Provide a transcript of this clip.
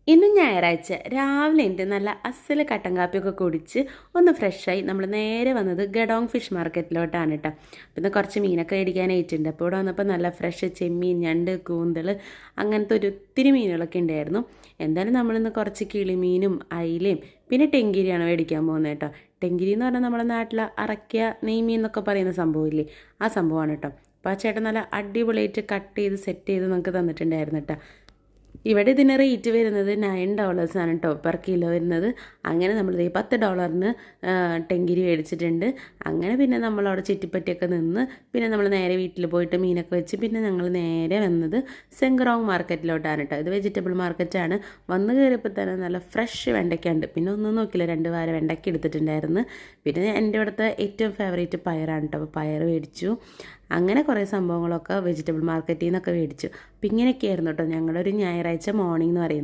ഇന്ന് ഞായറാഴ്ച രാവിലെ എൻ്റെ നല്ല അസല് കട്ടൻ കാപ്പിയൊക്കെ കുടിച്ച് ഒന്ന് ഫ്രഷായി നമ്മൾ നേരെ വന്നത് ഗഡോങ് ഫിഷ് മാർക്കറ്റിലോട്ടാണ് കേട്ടോ. പിന്നെ കുറച്ച് മീനൊക്കെ മേടിക്കാനായിട്ടുണ്ട്. അപ്പോൾ ഇവിടെ വന്നപ്പോൾ നല്ല ഫ്രഷ് ചെമ്മീൻ, ഞണ്ട്, കൂന്തൽ അങ്ങനത്തെ ഒത്തിരി മീനുകളൊക്കെ ഉണ്ടായിരുന്നു. എന്തായാലും നമ്മളിന്ന് കുറച്ച് കിളിമീനും അയിലയും പിന്നെ ടെങ്കിരിയാണ് മേടിക്കാൻ പോകുന്നത് കേട്ടോ. ടെങ്കിരി എന്ന് പറഞ്ഞാൽ നമ്മുടെ നാട്ടിൽ അറക്കിയ നെയ്മീൻ എന്നൊക്കെ പറയുന്ന സംഭവമില്ലേ, ആ സംഭവമാണ് കേട്ടോ. അപ്പോൾ ആ ചേട്ടൻ നല്ല അടിപൊളിയായിട്ട് കട്ട് ചെയ്ത് സെറ്റ് ചെയ്ത് നമുക്ക് തന്നിട്ടുണ്ടായിരുന്നു കേട്ടോ. ഇവിടെ ഇതിന് റേറ്റ് വരുന്നത് $9 കേട്ടോ പെർ കിലോ വരുന്നത്. അങ്ങനെ നമ്മൾ $10 ടെങ്കിരി മേടിച്ചിട്ടുണ്ട്. അങ്ങനെ പിന്നെ നമ്മളവിടെ ചുറ്റിപ്പറ്റിയൊക്കെ നിന്ന് പിന്നെ നമ്മൾ നേരെ വീട്ടിൽ പോയിട്ട് മീനൊക്കെ വെച്ച് പിന്നെ ഞങ്ങൾ നേരെ വന്നത് സെങ്ക്രോങ് മാർക്കറ്റിലോട്ടാണ് കേട്ടോ. ഇത് വെജിറ്റബിൾ മാർക്കറ്റാണ്. വന്ന് കയറിയപ്പോൾ തന്നെ നല്ല ഫ്രഷ് വെണ്ടയ്ക്ക ഉണ്ട്. പിന്നെ ഒന്നും നോക്കില്ല, 2 വാര വെണ്ടയ്ക്ക എടുത്തിട്ടുണ്ടായിരുന്നു. പിന്നെ എൻ്റെ ഇവിടുത്തെ ഏറ്റവും ഫേവറേറ്റ് പയറാണ് കേട്ടോ. അപ്പോൾ പയർ മേടിച്ചു. അങ്ങനെ കുറേ സംഭവങ്ങളൊക്കെ വെജിറ്റബിൾ മാർക്കറ്റിൽ നിന്നൊക്കെ മേടിച്ചു. അപ്പം ഇങ്ങനെയൊക്കെയായിരുന്നു കേട്ടോ ഞങ്ങളുടെ ഒരു ഞായറാഴ്ച മോർണിംഗ് എന്ന് പറയുന്നത്.